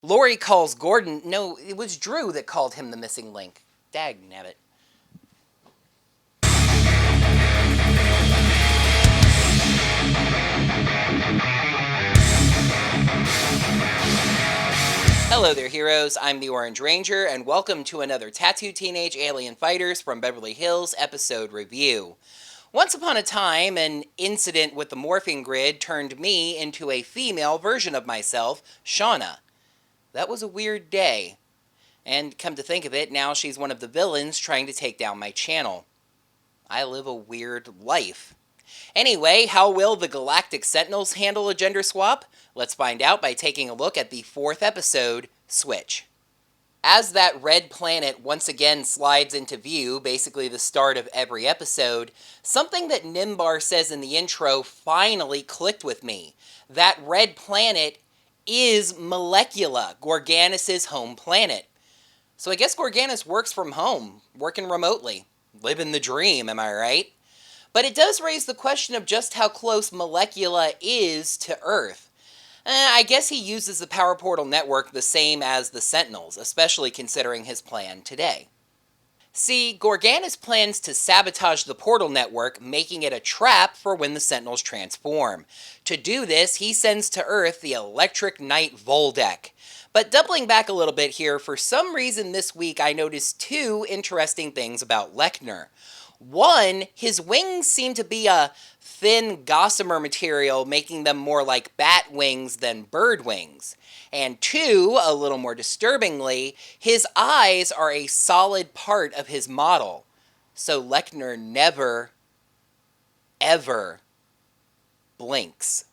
Lori calls Gordon. No, it was Drew that called him the missing link. Dagnabbit. Hello there, heroes. I'm the Orange Ranger, and welcome to another Tattooed Teenage Alien Fighters from Beverly Hills episode review. Once upon a time, an incident with the morphing grid turned me into a female version of myself, Shauna. That was a weird day. And come to think of it, now she's one of the villains trying to take down my channel. I live a weird life. Anyway, how will the Galactic Sentinels handle a gender swap? Let's find out by taking a look at the 4th episode, Switch. As that red planet once again slides into view, basically the start of every episode, something that Nimbar says in the intro finally clicked with me. That red planet is Molecula, Gorganis' home planet. So I guess Gorganis works from home, working remotely. Living the dream, am I right? But it does raise the question of just how close Molecula is to Earth. I guess he uses the Power Portal network the same as the Sentinels, especially considering his plan today. See, Gorganis plans to sabotage the portal network, making it a trap for when the Sentinels transform. To do this, he sends to Earth the Electric Knight Voltech. But doubling back a little bit here, for some reason this week I noticed two interesting things about Lechner. One, his wings seem to be a thin gossamer material, making them more like bat wings than bird wings. And two, a little more disturbingly, his eyes are a solid part of his model. So Lechner never, ever blinks.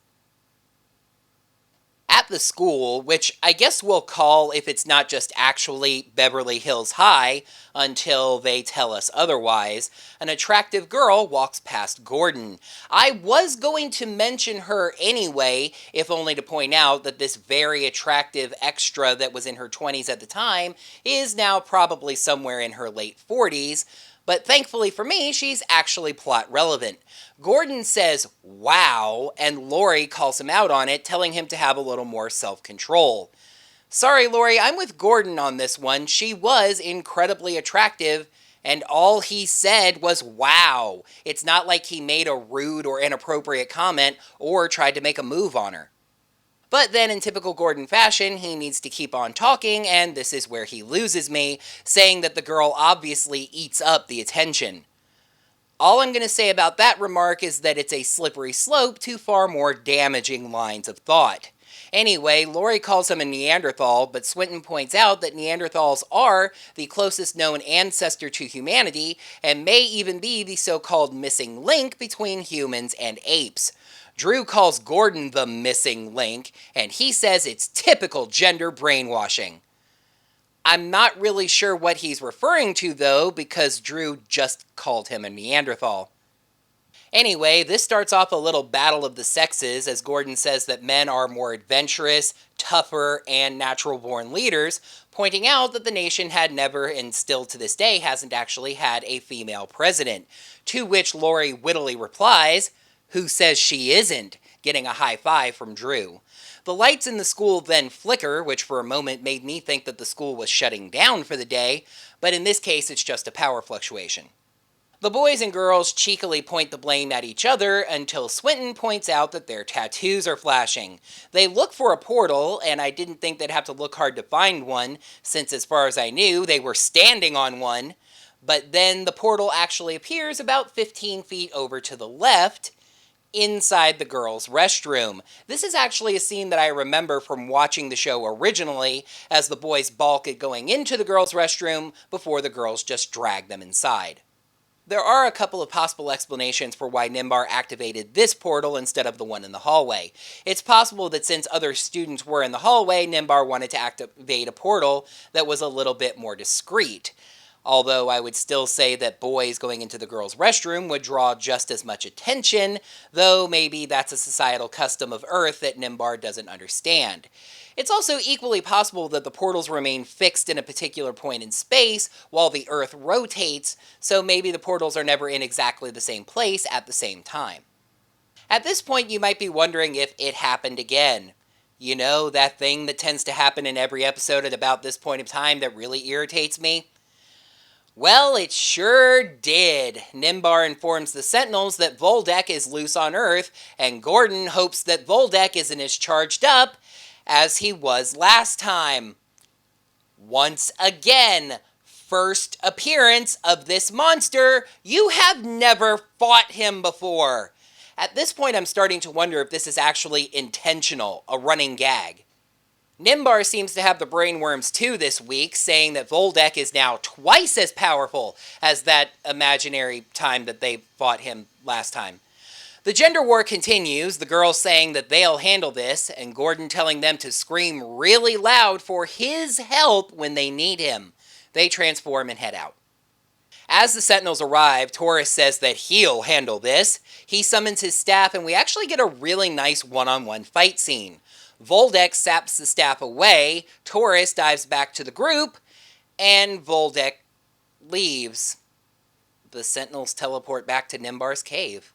At the school, which I guess we'll call, if it's not just actually Beverly Hills High until they tell us otherwise, an attractive girl walks past Gordon. I was going to mention her anyway, if only to point out that this very attractive extra that was in her 20s at the time is now probably somewhere in her late 40s. But thankfully for me, she's actually plot relevant. Gordon says, wow, and Lori calls him out on it, telling him to have a little more self-control. Sorry, Lori, I'm with Gordon on this one. She was incredibly attractive, and all he said was, wow. It's not like he made a rude or inappropriate comment or tried to make a move on her. But then, in typical Gordon fashion, he needs to keep on talking, and this is where he loses me, saying that the girl obviously eats up the attention. All I'm going to say about that remark is that it's a slippery slope to far more damaging lines of thought. Anyway, Lori calls him a Neanderthal, but Swinton points out that Neanderthals are the closest known ancestor to humanity, and may even be the so-called missing link between humans and apes. Drew calls Gordon the missing link, and he says it's typical gender brainwashing. I'm not really sure what he's referring to, though, because Drew just called him a Neanderthal. Anyway, this starts off a little battle of the sexes, as Gordon says that men are more adventurous, tougher, and natural-born leaders, pointing out that the nation had never, and still to this day hasn't actually had a female president. To which Lori wittily replies, "Who says she isn't?" getting a high five from Drew. The lights in the school then flicker, which for a moment made me think that the school was shutting down for the day, but in this case it's just a power fluctuation. The boys and girls cheekily point the blame at each other until Swinton points out that their tattoos are flashing. They look for a portal, and I didn't think they'd have to look hard to find one, since as far as I knew, they were standing on one. But then the portal actually appears about 15 feet over to the left, inside the girls' restroom. This is actually a scene that I remember from watching the show originally, as the boys balk at going into the girls' restroom before the girls just drag them inside. There are a couple of possible explanations for why Nimbar activated this portal instead of the one in the hallway. It's possible that since other students were in the hallway, Nimbar wanted to activate a portal that was a little bit more discreet. Although I would still say that boys going into the girls' restroom would draw just as much attention, though maybe that's a societal custom of Earth that Nimbar doesn't understand. It's also equally possible that the portals remain fixed in a particular point in space while the Earth rotates, so maybe the portals are never in exactly the same place at the same time. At this point, you might be wondering if it happened again. You know, that thing that tends to happen in every episode at about this point of time that really irritates me? Well, it sure did. Nimbar informs the Sentinels that Voltech is loose on Earth, and Gordon hopes that Voltech isn't as charged up as he was last time. Once again, first appearance of this monster. You have never fought him before. At this point, I'm starting to wonder if this is actually intentional, a running gag. Nimbar seems to have the brainworms too this week, saying that Voltech is now twice as powerful as that imaginary time that they fought him last time. The gender war continues, the girls saying that they'll handle this, and Gordon telling them to scream really loud for his help when they need him. They transform and head out. As the Sentinels arrive, Taurus says that he'll handle this. He summons his staff, and we actually get a really nice one-on-one fight scene. Voltech saps the staff away, Taurus dives back to the group, and Voltech leaves. The Sentinels teleport back to Nimbar's cave.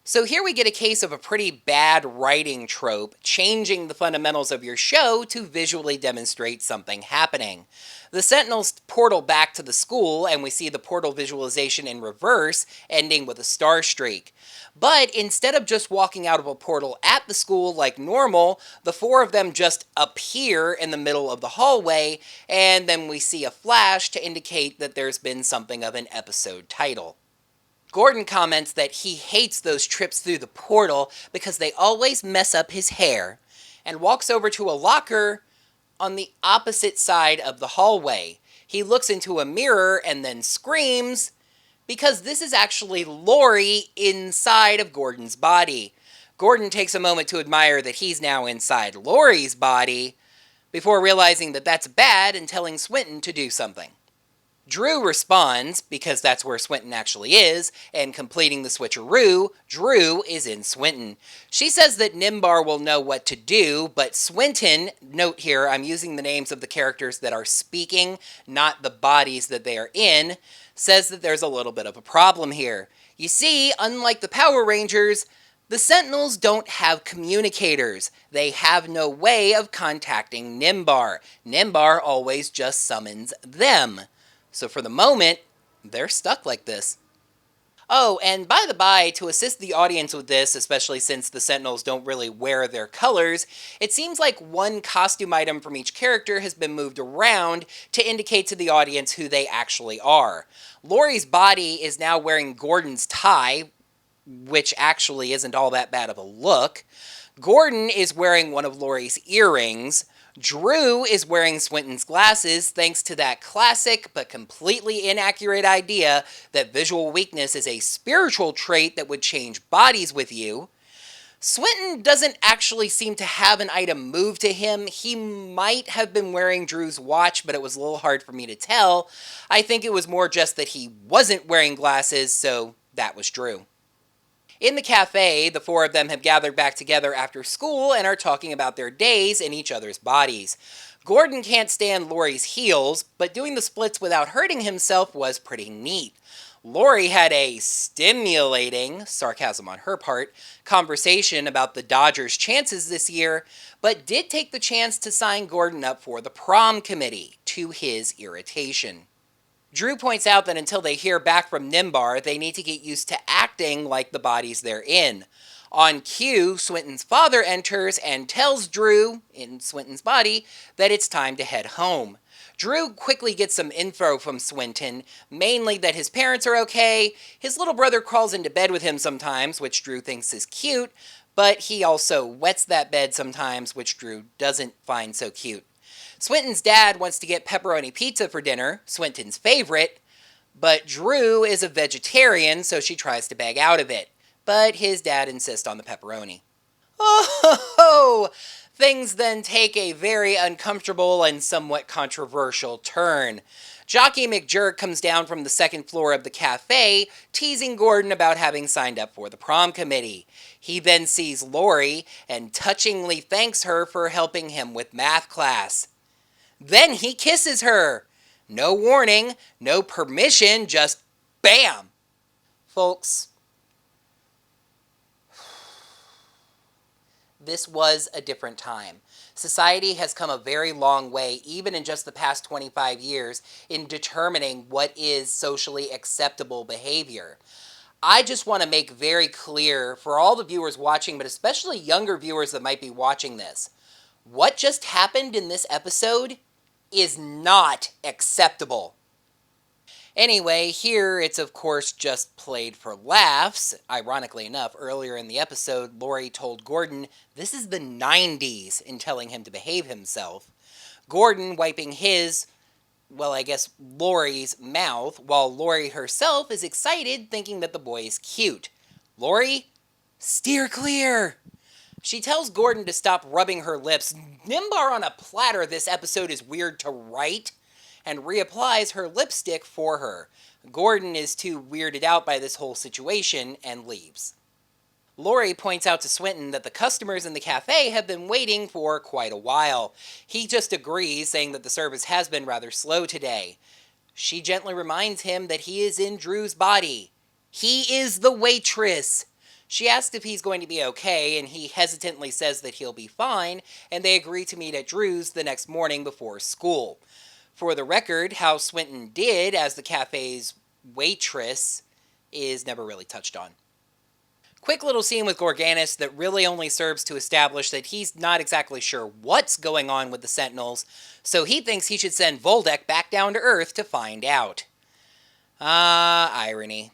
So here we get a case of a pretty bad writing trope, changing the fundamentals of your show to visually demonstrate something happening. The Sentinels portal back to the school, and we see the portal visualization in reverse, ending with a star streak. But instead of just walking out of a portal at the school like normal, the four of them just appear in the middle of the hallway, and then we see a flash to indicate that there's been something of an episode title. Gordon comments that he hates those trips through the portal because they always mess up his hair, and walks over to a locker on the opposite side of the hallway. He looks into a mirror and then screams because this is actually Lori inside of Gordon's body. Gordon takes a moment to admire that he's now inside Lori's body before realizing that that's bad and telling Swinton to do something. Drew responds, because that's where Swinton actually is, and completing the switcheroo, Drew is in Swinton. She says that Nimbar will know what to do, but Swinton, note here, I'm using the names of the characters that are speaking, not the bodies that they are in, says that there's a little bit of a problem here. You see, unlike the Power Rangers, the Sentinels don't have communicators. They have no way of contacting Nimbar. Nimbar always just summons them. So for the moment, they're stuck like this. Oh, and by the by, to assist the audience with this, especially since the Sentinels don't really wear their colors, it seems like one costume item from each character has been moved around to indicate to the audience who they actually are. Lori's body is now wearing Gordon's tie, which actually isn't all that bad of a look. Gordon is wearing one of Lori's earrings. Drew is wearing Swinton's glasses thanks to that classic but completely inaccurate idea that visual weakness is a spiritual trait that would change bodies with you. Swinton doesn't actually seem to have an item moved to him. He might have been wearing Drew's watch, but it was a little hard for me to tell. I think it was more just that he wasn't wearing glasses, so that was Drew. In the cafe, the four of them have gathered back together after school and are talking about their days in each other's bodies. Gordon can't stand Lori's heels, but doing the splits without hurting himself was pretty neat. Lori had a stimulating, sarcasm on her part, conversation about the Dodgers' chances this year, but did take the chance to sign Gordon up for the prom committee, to his irritation. Drew points out that until they hear back from Nimbar, they need to get used to acting like the bodies they're in. On cue, Swinton's father enters and tells Drew, in Swinton's body, that it's time to head home. Drew quickly gets some info from Swinton, mainly that his parents are okay, his little brother crawls into bed with him sometimes, which Drew thinks is cute, but he also wets that bed sometimes, which Drew doesn't find so cute. Swinton's dad wants to get pepperoni pizza for dinner, Swinton's favorite, but Drew is a vegetarian, so she tries to beg out of it. But his dad insists on the pepperoni. Oh, things then take a very uncomfortable and somewhat controversial turn. Jockey McJerk comes down from the second floor of the cafe, teasing Gordon about having signed up for the prom committee. He then sees Lori and touchingly thanks her for helping him with math class. Then he kisses her. No warning, no permission, just bam! Folks, this was a different time. Society has come a very long way, even in just the past 25 years, in determining what is socially acceptable behavior. I just want to make very clear for all the viewers watching, but especially younger viewers that might be watching this, what just happened in this episode is not acceptable. Anyway, here it's of course just played for laughs. Ironically enough, earlier in the episode, Lori told Gordon this is the 90s in telling him to behave himself. Gordon wiping his, well, I guess Lori's mouth, while Lori herself is excited thinking that the boy is cute. Lori, steer clear! She tells Gordon to stop rubbing her lips. Nimbar on a platter this episode is weird to write, and reapplies her lipstick for her. Gordon is too weirded out by this whole situation and leaves. Lori points out to Swinton that the customers in the cafe have been waiting for quite a while. He just agrees, saying that the service has been rather slow today. She gently reminds him that he is in Drew's body. He is the waitress. She asks if he's going to be okay, and he hesitantly says that he'll be fine, and they agree to meet at Drew's the next morning before school. For the record, how Swinton did as the cafe's waitress is never really touched on. Quick little scene with Gorganis that really only serves to establish that he's not exactly sure what's going on with the Sentinels, so he thinks he should send Voltech back down to Earth to find out. Irony.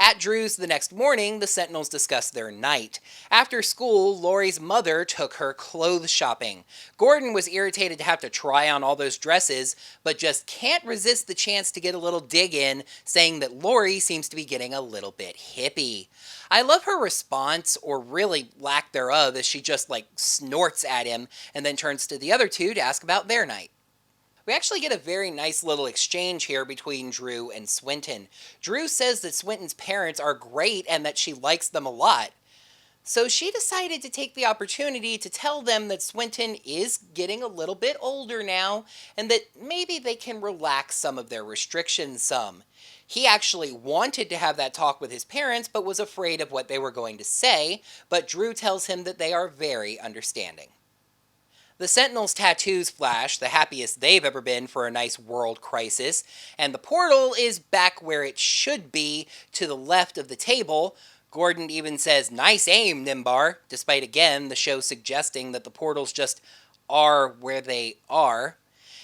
At Drew's the next morning, the Sentinels discuss their night. After school, Lori's mother took her clothes shopping. Gordon was irritated to have to try on all those dresses, but just can't resist the chance to get a little dig in, saying that Lori seems to be getting a little bit hippie. I love her response, or really lack thereof, as she just snorts at him and then turns to the other two to ask about their night. We actually get a very nice little exchange here between Drew and Swinton. Drew says that Swinton's parents are great and that she likes them a lot. So she decided to take the opportunity to tell them that Swinton is getting a little bit older now and that maybe they can relax some of their restrictions some. He actually wanted to have that talk with his parents but was afraid of what they were going to say, but Drew tells him that they are very understanding. The Sentinels' tattoos flash, the happiest they've ever been for a nice world crisis, and the portal is back where it should be, to the left of the table. Gordon even says, "Nice aim, Nimbar," despite again the show suggesting that the portals just are where they are.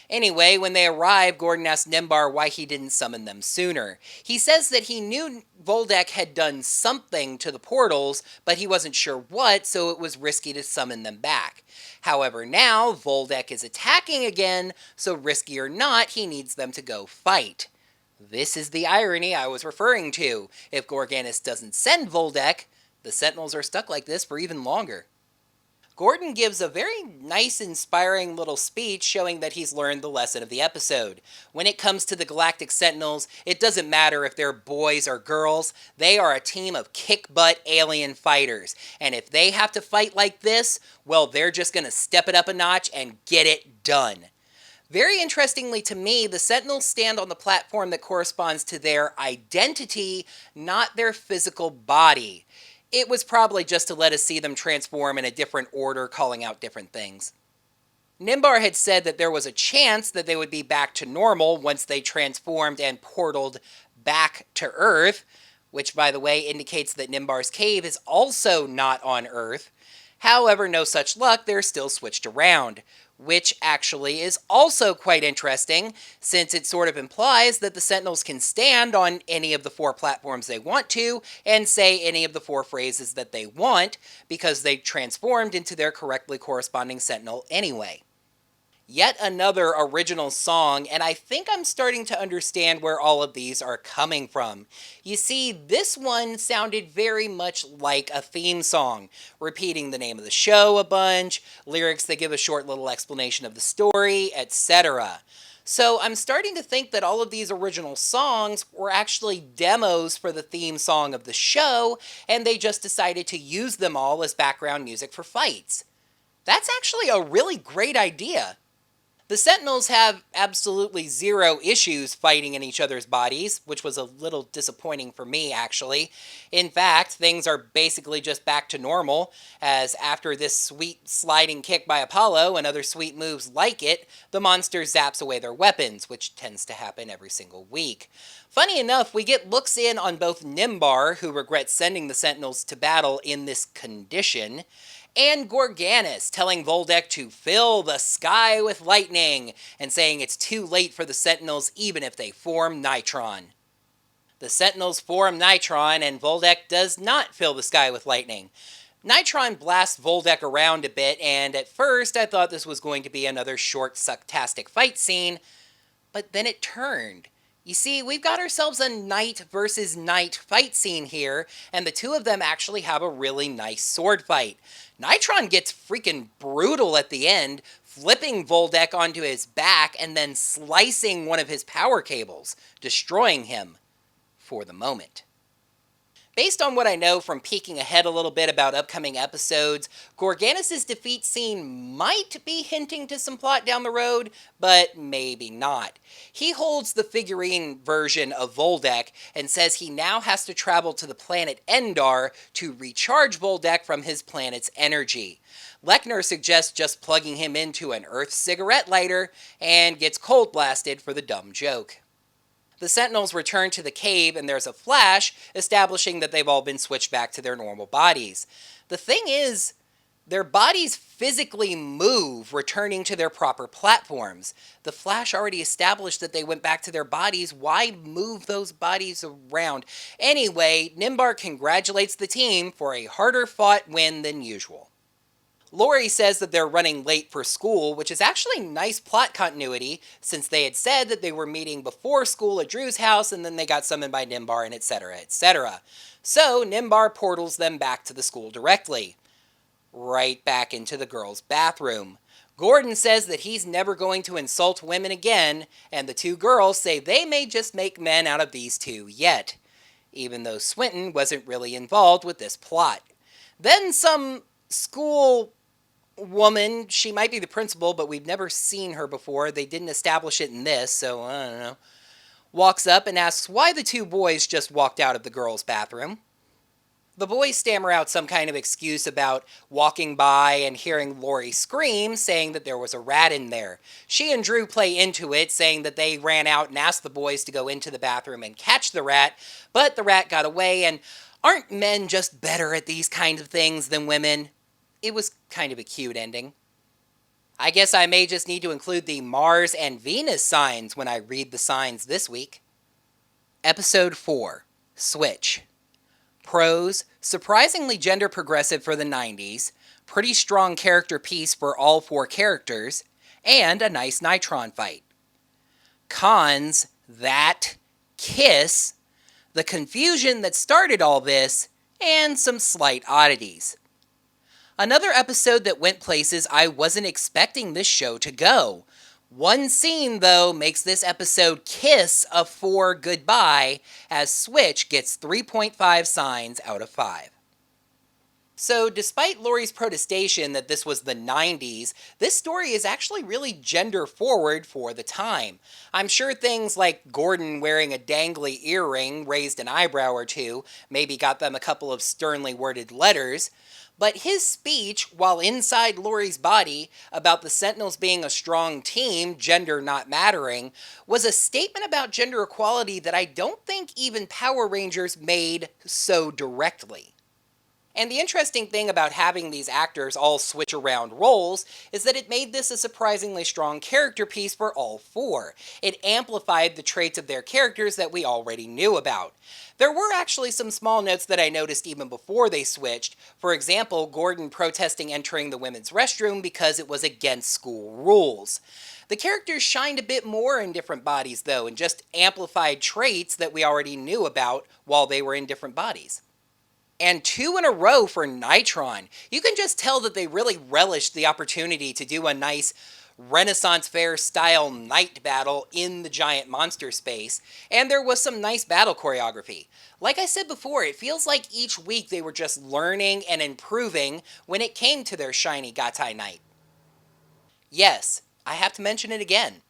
Anyway, when they arrive, Gordon asks Nimbar why he didn't summon them sooner. He says that he knew Voltech had done something to the portals, but he wasn't sure what, so it was risky to summon them back. However, now Voltech is attacking again, so risky or not, he needs them to go fight. This is the irony I was referring to. If Gorganis doesn't send Voltech, the Sentinels are stuck like this for even longer. Gordon gives a very nice, inspiring little speech showing that he's learned the lesson of the episode. When it comes to the Galactic Sentinels, it doesn't matter if they're boys or girls, they are a team of kick-butt alien fighters. And if they have to fight like this, well, they're just going to step it up a notch and get it done. Very interestingly to me, the Sentinels stand on the platform that corresponds to their identity, not their physical body. It was probably just to let us see them transform in a different order, calling out different things. Nimbar had said that there was a chance that they would be back to normal once they transformed and portaled back to Earth, which, by the way, indicates that Nimbar's cave is also not on Earth. However, no such luck, they're still switched around, which actually is also quite interesting, since it sort of implies that the Sentinels can stand on any of the 4 platforms they want to, and say any of the 4 phrases that they want, because they transformed into their correctly corresponding Sentinel anyway. Yet another original song, and I think I'm starting to understand where all of these are coming from. You see, this one sounded very much like a theme song, repeating the name of the show a bunch, lyrics that give a short little explanation of the story, etc. So I'm starting to think that all of these original songs were actually demos for the theme song of the show, and they just decided to use them all as background music for fights. That's actually a really great idea. The Sentinels have absolutely zero issues fighting in each other's bodies, which was a little disappointing for me, actually. In fact, things are basically just back to normal, as after this sweet sliding kick by Apollo and other sweet moves like it, the monster zaps away their weapons, which tends to happen every single week. Funny enough, we get looks in on both Nimbar, who regrets sending the Sentinels to battle in this condition, and Gorganis telling Voltech to fill the sky with lightning and saying it's too late for the Sentinels even if they form Nitron. The Sentinels form Nitron and Voltech does not fill the sky with lightning. Nitron blasts Voltech around a bit, and at first I thought this was going to be another short, sucktastic fight scene, but then it turned. You see, we've got ourselves a knight versus knight fight scene here, and the two of them actually have a really nice sword fight. Nitron gets freaking brutal at the end, flipping Voltech onto his back and then slicing one of his power cables, destroying him for the moment. Based on what I know from peeking ahead a little bit about upcoming episodes, Gorganis' defeat scene might be hinting to some plot down the road, but maybe not. He holds the figurine version of Voltech and says he now has to travel to the planet Endar to recharge Voltech from his planet's energy. Lechner suggests just plugging him into an Earth cigarette lighter and gets cold blasted for the dumb joke. The Sentinels return to the cave and there's a flash establishing that they've all been switched back to their normal bodies. The thing is, their bodies physically move, returning to their proper platforms. The Flash already established that they went back to their bodies. Why move those bodies around? Anyway, Nimbar congratulates the team for a harder fought win than usual. Lori says that they're running late for school, which is actually nice plot continuity, since they had said that they were meeting before school at Drew's house, and then they got summoned by Nimbar, and etc., etc. So, Nimbar portals them back to the school directly. Right back into the girls' bathroom. Gordon says that he's never going to insult women again, and the two girls say they may just make men out of these two yet, even though Swinton wasn't really involved with this plot. Then some school woman, she might be the principal, but we've never seen her before. They didn't establish it in this, so I don't know. Walks up and asks why the two boys just walked out of the girls' bathroom. The boys stammer out some kind of excuse about walking by and hearing Lori scream, saying that there was a rat in there. She and Drew play into it, saying that they ran out and asked the boys to go into the bathroom and catch the rat, but the rat got away, and aren't men just better at these kinds of things than women? It was kind of a cute ending. I guess I may just need to include the Mars and Venus signs when I read the signs this week. Episode 4, Switch. Pros, surprisingly gender progressive for the 90s, pretty strong character piece for all 4 characters, and a nice Nitron fight. Cons, that kiss, the confusion that started all this, and some slight oddities. Another episode that went places I wasn't expecting this show to go. One scene, though, makes this episode kiss a 4 goodbye, as Switch gets 3.5 signs out of 5. So, despite Lori's protestation that this was the 90s, this story is actually really gender-forward for the time. I'm sure things like Gordon wearing a dangly earring raised an eyebrow or two, maybe got them a couple of sternly worded letters, but his speech, while inside Lori's body, about the Sentinels being a strong team, gender not mattering, was a statement about gender equality that I don't think even Power Rangers made so directly. And the interesting thing about having these actors all switch around roles is that it made this a surprisingly strong character piece for all 4. It amplified the traits of their characters that we already knew about. There were actually some small notes that I noticed even before they switched. For example, Gordon protesting entering the women's restroom because it was against school rules. The characters shined a bit more in different bodies though, and just amplified traits that we already knew about while they were in different bodies. And 2 in a row for Nitron. You can just tell that they really relished the opportunity to do a nice Renaissance Fair style night battle in the giant monster space, and there was some nice battle choreography. Like I said before, it feels like each week they were just learning and improving when it came to their shiny Gatai night. Yes, I have to mention it again.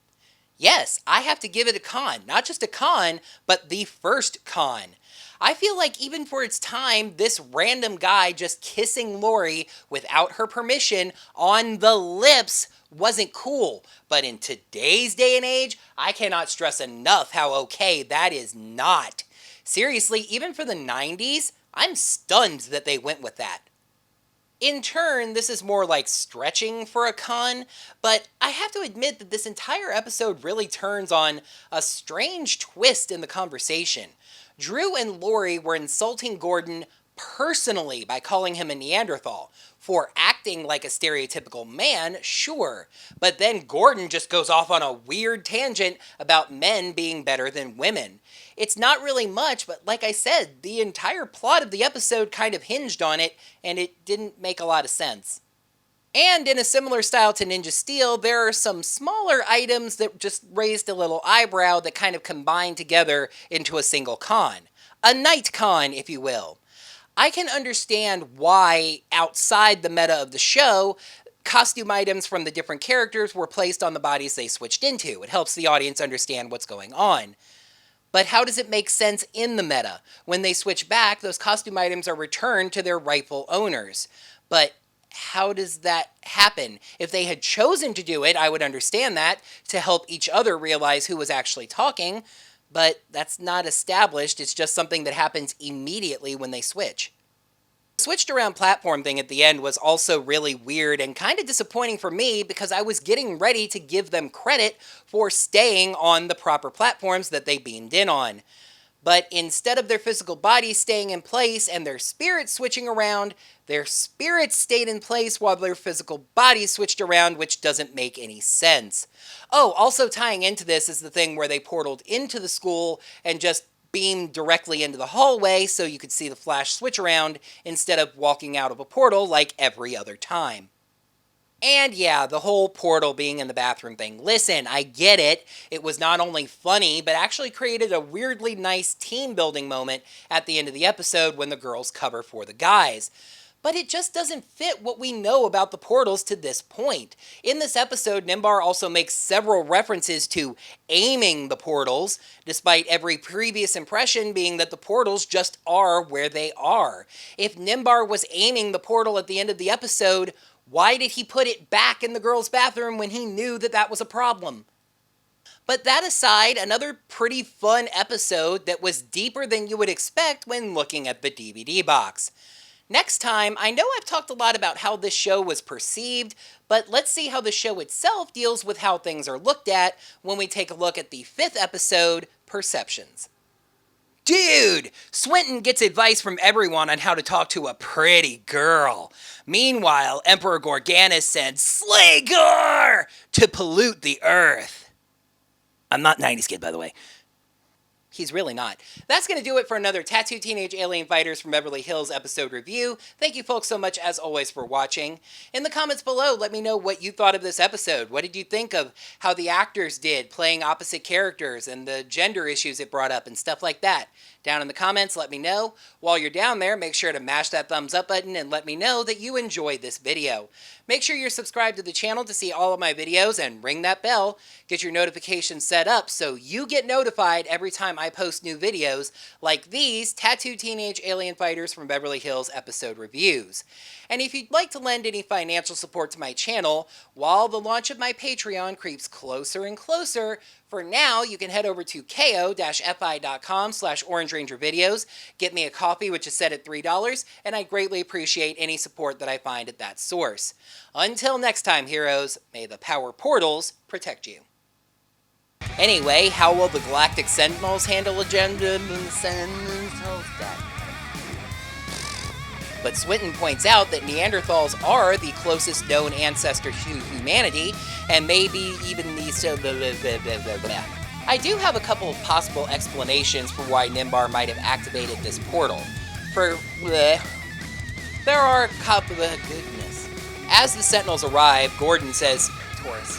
Yes, I have to give it a con. Not just a con, but the first con. I feel like even for its time, this random guy just kissing Lori without her permission on the lips wasn't cool. But in today's day and age, I cannot stress enough how okay that is not. Seriously, even for the 90s, I'm stunned that they went with that. In turn, this is more like stretching for a con, but I have to admit that this entire episode really turns on a strange twist in the conversation. Drew and Lori were insulting Gordon personally by calling him a Neanderthal. For acting like a stereotypical man, sure, but then Gordon just goes off on a weird tangent about men being better than women. It's not really much, but like I said, the entire plot of the episode kind of hinged on it, and it didn't make a lot of sense. And in a similar style to Ninja Steel, there are some smaller items that just raised a little eyebrow that kind of combined together into a single con. A night con, if you will. I can understand why, outside the meta of the show, costume items from the different characters were placed on the bodies they switched into. It helps the audience understand what's going on. But how does it make sense in the meta? When they switch back, those costume items are returned to their rightful owners. But how does that happen? If they had chosen to do it, I would understand that, to help each other realize who was actually talking. But that's not established, it's just something that happens immediately when they switch. The switched around platform thing at the end was also really weird and kind of disappointing for me because I was getting ready to give them credit for staying on the proper platforms that they beamed in on. But instead of their physical bodies staying in place and their spirits switching around, their spirits stayed in place while their physical bodies switched around, which doesn't make any sense. Oh, also tying into this is the thing where they portaled into the school and just beamed directly into the hallway so you could see the Flash switch around instead of walking out of a portal like every other time. And yeah, the whole portal being in the bathroom thing. Listen, I get it. It was not only funny, but actually created a weirdly nice team building moment at the end of the episode when the girls cover for the guys. But it just doesn't fit what we know about the portals to this point. In this episode, Nimbar also makes several references to aiming the portals, despite every previous impression being that the portals just are where they are. If Nimbar was aiming the portal at the end of the episode, why did he put it back in the girls' bathroom when he knew that that was a problem? But that aside, another pretty fun episode that was deeper than you would expect when looking at the DVD box. Next time, I know I've talked a lot about how this show was perceived, but let's see how the show itself deals with how things are looked at when we take a look at the 5th episode, Perceptions. Dude, Swinton gets advice from everyone on how to talk to a pretty girl. Meanwhile, Emperor Gorganis sends Slagar to pollute the Earth. I'm not 90s kid, by the way. He's really not. That's going to do it for another Tattoo Teenage Alien Fighters from Beverly Hills episode review. Thank you folks so much as always for watching. In the comments below, let me know what you thought of this episode. What did you think of how the actors did playing opposite characters and the gender issues it brought up and stuff like that? Down in the comments, let me know. While you're down there, make sure to mash that thumbs up button and let me know that you enjoyed this video. Make sure you're subscribed to the channel to see all of my videos and ring that bell. Get your notifications set up so you get notified every time I post new videos like these Tattoo Teenage Alien Fighters from Beverly Hills episode reviews. And if you'd like to lend any financial support to my channel, while the launch of my Patreon creeps closer and closer, for now, you can head over to ko-fi.com/OrangeRangerVideos, get me a coffee which is set at $3, and I greatly appreciate any support that I find at that source. Until next time, heroes, may the power portals protect you. Anyway, how will the Galactic Sentinels handle agenda? But Swinton points out that Neanderthals are the closest known ancestor to humanity, and maybe even the I do have a couple of possible explanations for why Nimbar might have activated this portal. There are a couple of goodness. As the Sentinels arrive, Gordon says, Taurus.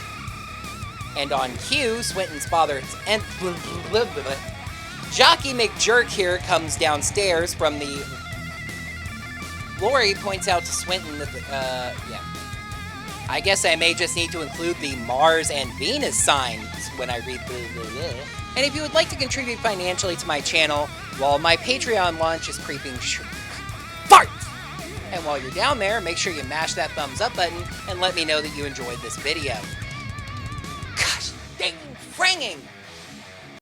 And on cue, Swinton's father and Jockey McJerk here comes downstairs from the... Lori points out to Swinton that I guess I may just need to include the Mars and Venus signs when I read the. And if you would like to contribute financially to my channel, while my Patreon launch is creeping fart! And while you're down there, make sure you mash that thumbs up button and let me know that you enjoyed this video.